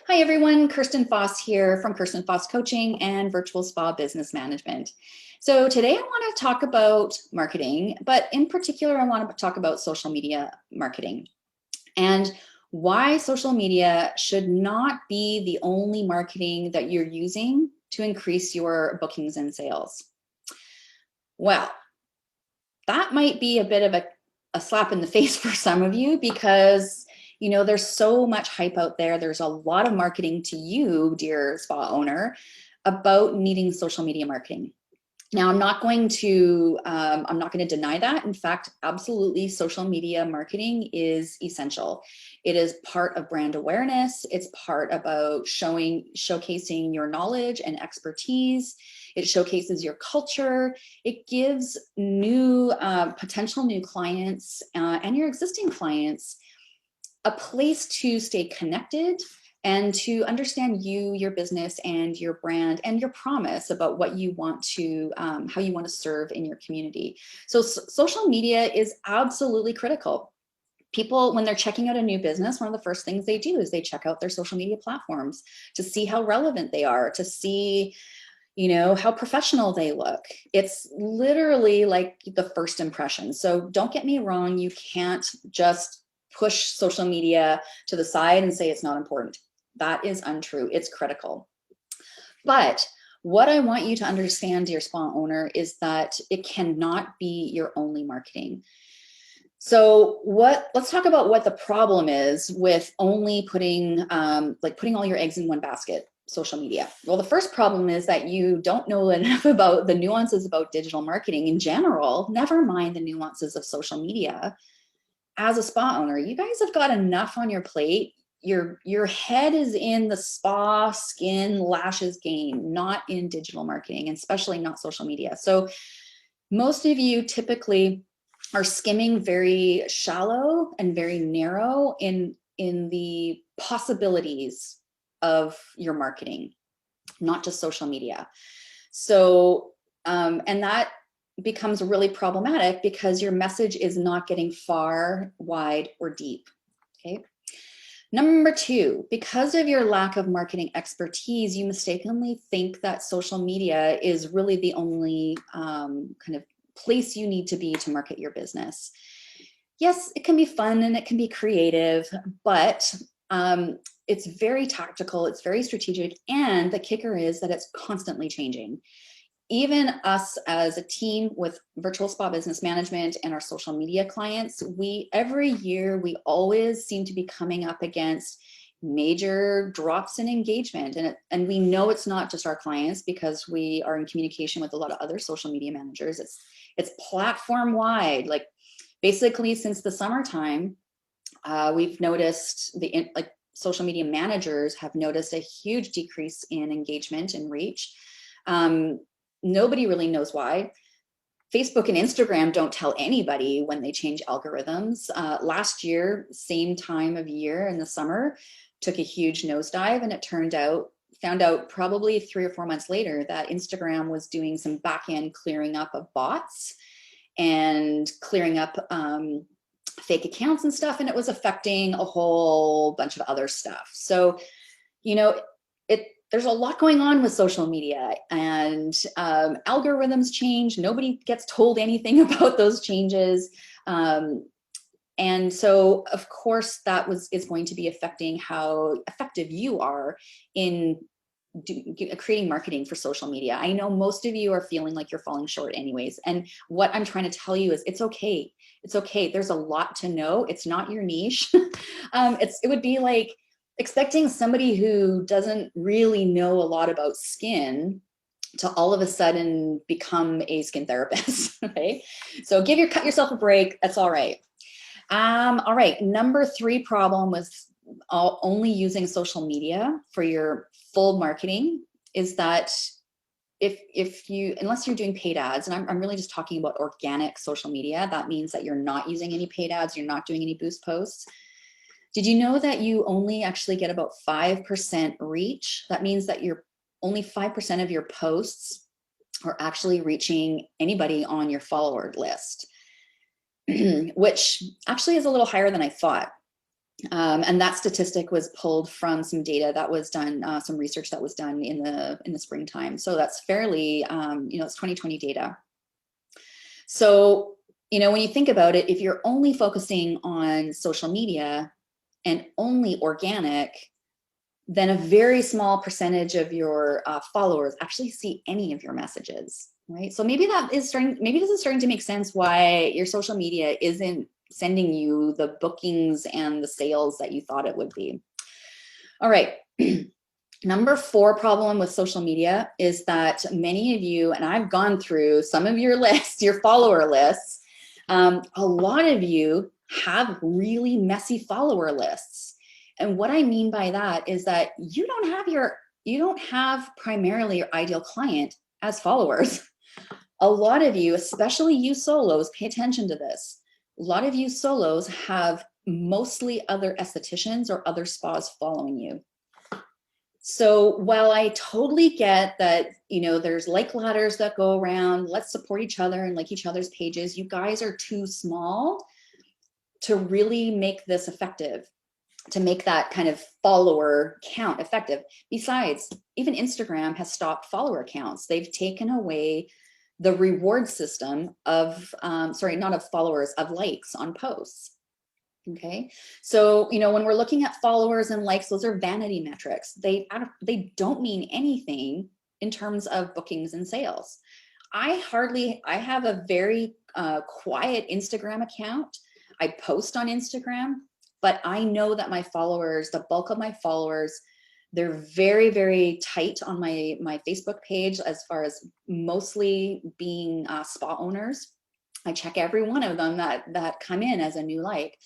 Hi everyone, Kirsten Foss here from Kirsten Foss Coaching and Virtual Spa Business Management. So today I want to talk about marketing, but in particular I want to talk about social media marketing and why social media should not be the only marketing that you're using to increase your bookings and sales. Well, that might be a bit of a slap in the face for some of you because there's so much hype out there. There's a lot of marketing to you, dear spa owner, about needing social media marketing. Now, I'm not going to deny that. In fact, absolutely, social media marketing is essential. It is part of brand awareness. It's part about showcasing your knowledge and expertise. It showcases your culture. It gives new potential new clients and your existing clients a place to stay connected and to understand you, your business, and your brand, and your promise about what you want to, how you want to serve in your community. So social media is absolutely critical. People, when they're checking out a new business, one of the first things they do is they check out their social media platforms to see how relevant they are, to see how professional they look. It's literally like the first impression. So don't get me wrong, you can't just push social media to the side and say it's not important. That is untrue. It's critical. But what I want you to understand, dear spa owner, is that it cannot be your only marketing. So let's talk about what the problem is with only putting all your eggs in one basket, social media. Well, the first problem is that you don't know enough about the nuances about digital marketing in general, never mind the nuances of social media. As a spa owner, you guys have got enough on your plate. Your head is in the spa, skin, lashes game, not in digital marketing, and especially not social media. So most of you typically are skimming very shallow and very narrow in the possibilities of your marketing, not just social media. So, and that becomes really problematic because your message is not getting far, wide, or deep, okay? Number two, because of your lack of marketing expertise, you mistakenly think that social media is really the only kind of place you need to be to market your business. Yes, it can be fun and it can be creative, but it's very tactical, it's very strategic, and the kicker is that it's constantly changing. Even us as a team with Virtual Spa Business Management and our social media clients, every year we always seem to be coming up against major drops in engagement. And we know it's not just our clients because we are in communication with a lot of other social media managers. It's platform wide. Like basically since the summertime, we've noticed social media managers have noticed a huge decrease in engagement and reach. Nobody really knows why. Facebook and Instagram don't tell anybody when they change algorithms. Last year, same time of year in the summer, took a huge nosedive, and it found out probably 3 or 4 months later that Instagram was doing some back-end clearing up of bots and clearing up fake accounts and stuff, and it was affecting a whole bunch of other stuff. So, there's a lot going on with social media, and algorithms change. Nobody gets told anything about those changes. And so, of course, is going to be affecting how effective you are in creating marketing for social media. I know most of you are feeling like you're falling short anyways. And what I'm trying to tell you is it's okay. It's okay. There's a lot to know. It's not your niche. It would be like expecting somebody who doesn't really know a lot about skin to all of a sudden become a skin therapist. Okay, so cut yourself a break. That's all right. All right, number 3 problem with only using social media for your full marketing is that unless you're doing paid ads, and I'm really just talking about organic social media, that means that you're not using any paid ads, you're not doing any boost posts. Did you know that you only actually get about 5% reach? That means that only 5% of your posts are actually reaching anybody on your follower list, which actually is a little higher than I thought. And that statistic was pulled from some data that was done, some research that was done in the springtime. So that's fairly, it's 2020 data. So, when you think about it, if you're only focusing on social media and only organic, then a very small percentage of your followers actually see any of your messages, right? So maybe this is starting to make sense why your social media isn't sending you the bookings and the sales that you thought it would be. All right. Number 4 problem with social media is that many of you, and I've gone through some of your lists, your follower lists, a lot of you have really messy follower lists. And what I mean by that is that you don't have primarily your ideal client as followers. A lot of you, especially you solos, pay attention to this. A lot of you solos have mostly other estheticians or other spas following you. So while I totally get that, there's like ladders that go around, let's support each other and like each other's pages, you guys are too small to really make this effective, to make that kind of follower count effective. Besides, even Instagram has stopped follower counts. They've taken away the reward system of, not of followers, of likes on posts. Okay, so when we're looking at followers and likes, those are vanity metrics. They don't mean anything in terms of bookings and sales. I have a very quiet Instagram account. I post on Instagram, but I know that my followers, the bulk of my followers, they're very, very tight on my Facebook page as far as mostly being spa owners. I check every one of them that come in as a new like.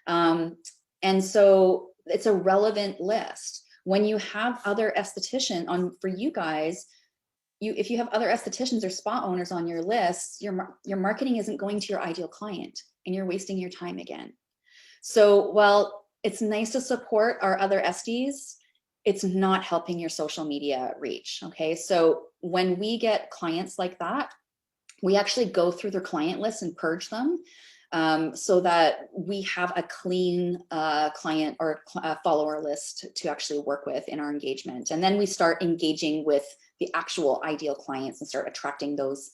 And so it's a relevant list. When you have other esthetician for you guys, if you have other estheticians or spa owners on your list, your marketing isn't going to your ideal client and you're wasting your time again. So while it's nice to support our other esties, it's not helping your social media reach. Okay. So when we get clients like that, we actually go through their client list and purge them. So that we have a clean client or follower list to actually work with in our engagement. And then we start engaging with the actual ideal clients and start attracting those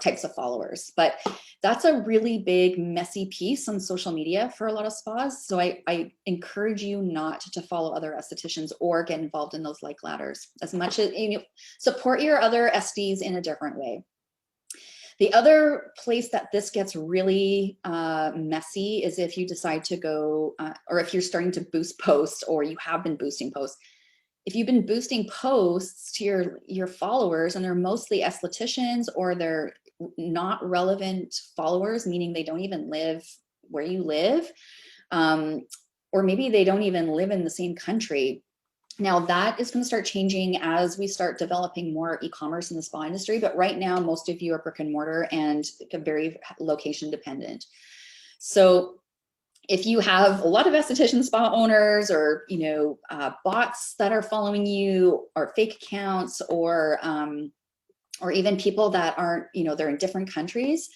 types of followers. But that's a really big, messy piece on social media for a lot of spas. So I encourage you not to follow other estheticians or get involved in those like ladders as much as support your other esties in a different way. The other place that this gets really messy is if you decide to go, or if you're starting to boost posts, or you have been boosting posts. If you've been boosting posts to your followers and they're mostly estheticians or they're not relevant followers, meaning they don't even live where you live, or maybe they don't even live in the same country. Now that is going to start changing as we start developing more e-commerce in the spa industry. But right now, most of you are brick and mortar and very location dependent. So if you have a lot of esthetician spa owners or, bots that are following you or fake accounts or even people that aren't, they're in different countries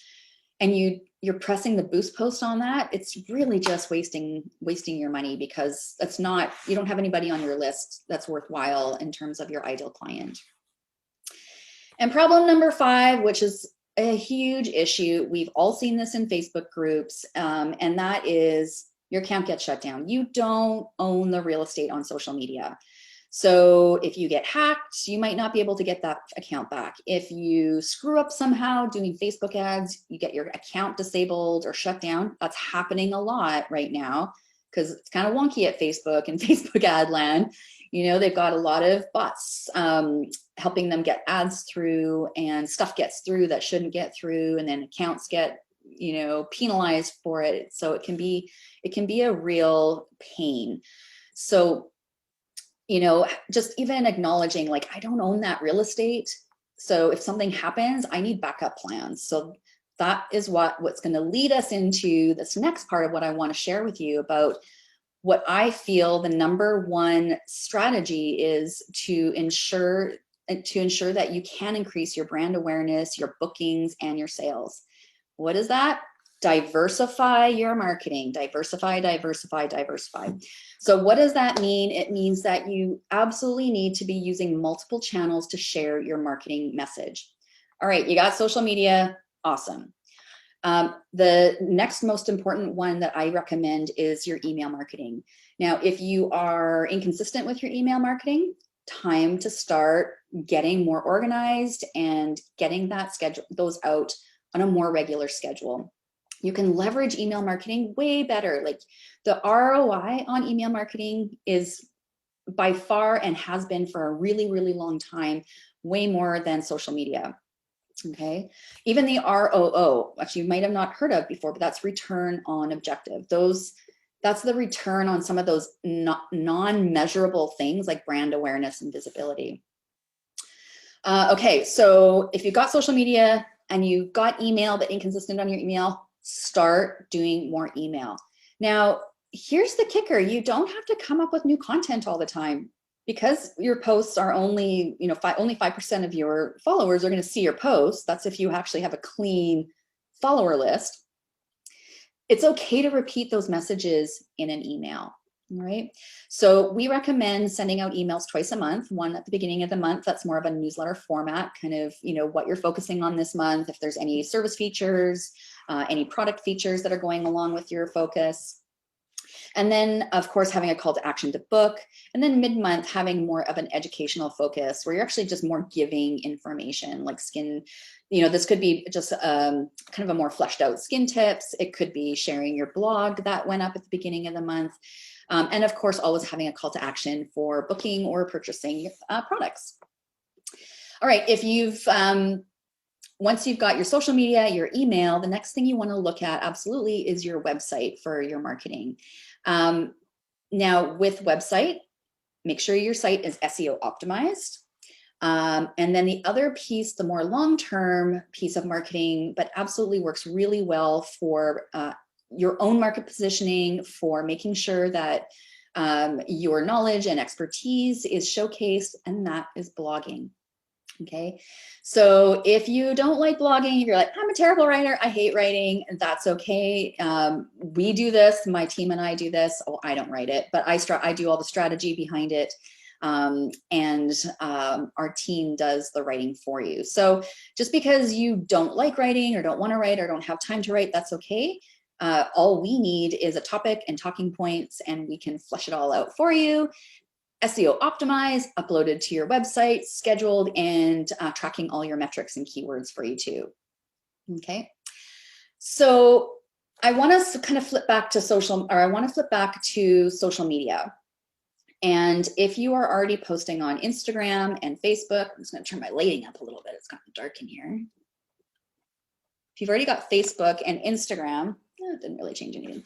and you're pressing the boost post on that, it's really just wasting your money because you don't have anybody on your list that's worthwhile in terms of your ideal client. And problem number 5, which is a huge issue, we've all seen this in Facebook groups, and that is your account gets shut down. You don't own the real estate on social media. So if you get hacked, you might not be able to get that account back. If you screw up somehow doing Facebook ads, you get your account disabled or shut down. That's happening a lot right now because it's kind of wonky at Facebook and Facebook ad land. They've got a lot of bots helping them get ads through, and stuff gets through that shouldn't get through, and then accounts get penalized for it. So it can be a real pain. So just even acknowledging, like, I don't own that real estate. So if something happens, I need backup plans. So that is what's going to lead us into this next part of what I want to share with you about what I feel the number 1 strategy is to ensure that you can increase your brand awareness, your bookings, and your sales. What is that? diversify your marketing. Diversify, diversify, diversify. So what does that mean? It means that you absolutely need to be using multiple channels to share your marketing message. All right, you got social media, awesome. The next most important one that I recommend is your email marketing. Now, if you are inconsistent with your email marketing, time to start getting more organized and getting those out on a more regular schedule. You can leverage email marketing way better. Like the ROI on email marketing is by far and has been for a really, really long time, way more than social media. Okay, even the ROO, which you might have not heard of before, but that's return on objective. That's the return on some of those non-measurable things like brand awareness and visibility. Okay, so if you've got social media and you've got email but inconsistent on your email, start doing more email. Now, here's the kicker. You don't have to come up with new content all the time. Because your posts are only, only 5% of your followers are going to see your posts. That's if you actually have a clean follower list. It's okay to repeat those messages in an email. All right. So we recommend sending out emails twice a month, one at the beginning of the month. That's more of a newsletter format, kind of, what you're focusing on this month, if there's any service features, any product features that are going along with your focus. And then, of course, having a call to action to book. And then mid-month, having more of an educational focus where you're actually just more giving information like skin. This could be just kind of a more fleshed out skin tips. It could be sharing your blog that went up at the beginning of the month. And of course, always having a call to action for booking or purchasing products. All right, if once you've got your social media, your email, the next thing you want to look at absolutely is your website for your marketing. Now with website, make sure your site is SEO optimized. And then the other piece, the more long-term piece of marketing, but absolutely works really well for your own market positioning, for making sure that your knowledge and expertise is showcased, and that is blogging. Okay, so if you don't like blogging, if you're like, I'm a terrible writer, I hate writing, that's okay. We do this, my team and I do this. Oh, I don't write it, but I do all the strategy behind it. And our team does the writing for you. So just because you don't like writing or don't want to write or don't have time to write, that's okay. All we need is a topic and talking points, and we can flesh it all out for you. SEO optimized, uploaded to your website, scheduled, and tracking all your metrics and keywords for you too. Okay, so I want to kind of flip back to social media. And if you are already posting on Instagram and Facebook, I'm just going to turn my lighting up a little bit. It's kind of dark in here. If you've already got Facebook and Instagram, it didn't really change anything.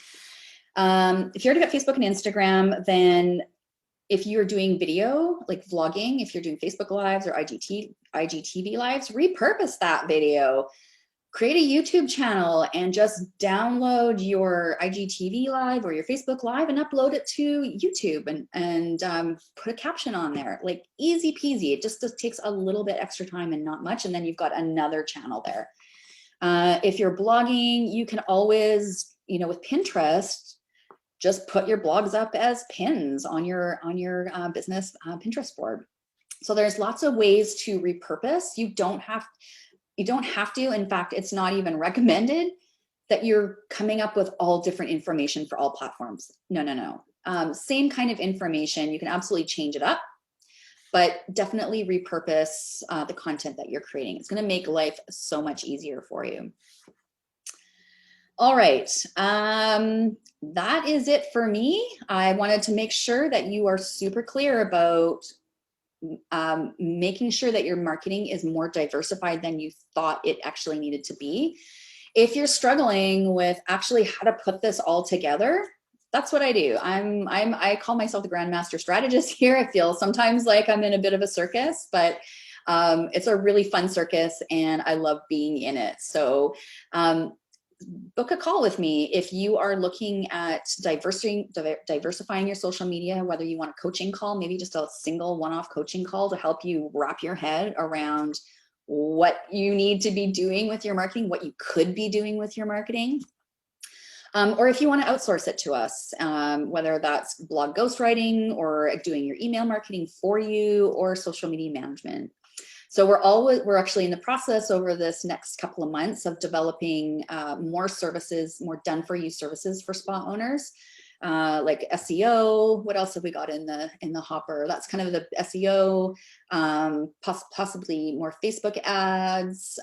If you already got Facebook and Instagram, then if you're doing video, like vlogging, if you're doing Facebook Lives or IGTV Lives, repurpose that video. Create a YouTube channel and just download your IGTV Live or your Facebook Live and upload it to YouTube and put a caption on there. Like easy peasy. It just takes a little bit extra time and not much, and then you've got another channel there. If you're blogging, you can always, with Pinterest, just put your blogs up as pins on your business Pinterest board. So there's lots of ways to repurpose. You don't have to. In fact, it's not even recommended that you're coming up with all different information for all platforms. No. Same kind of information. You can absolutely change it up, but definitely repurpose the content that you're creating. It's going to make life so much easier for you. All right, that is it for me. I wanted to make sure that you are super clear about making sure that your marketing is more diversified than you thought it actually needed to be. If you're struggling with actually how to put this all together, that's what I do. I call myself the Grandmaster Strategist here. I feel sometimes like I'm in a bit of a circus, but it's a really fun circus and I love being in it. So book a call with me if you are looking at diversifying your social media, whether you want a coaching call, maybe just a single one-off coaching call to help you wrap your head around what you need to be doing with your marketing, what you could be doing with your marketing. Or if you want to outsource it to us, whether that's blog ghostwriting or doing your email marketing for you or social media management. So we're actually in the process over this next couple of months of developing more services, more done for you services for spa owners, like SEO. What else have we got in the hopper? That's kind of the SEO, possibly more Facebook ads.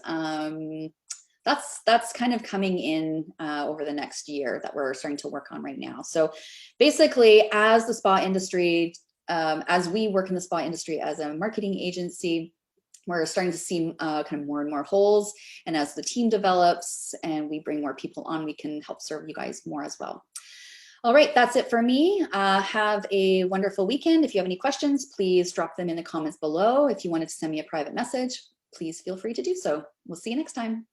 That's kind of coming in over the next year that we're starting to work on right now. So basically, as the spa industry, as we work in the spa industry as a marketing agency, we're starting to see kind of more and more holes. And as the team develops and we bring more people on, we can help serve you guys more as well. All right, that's it for me. Have a wonderful weekend. If you have any questions, please drop them in the comments below. If you wanted to send me a private message, please feel free to do so. We'll see you next time.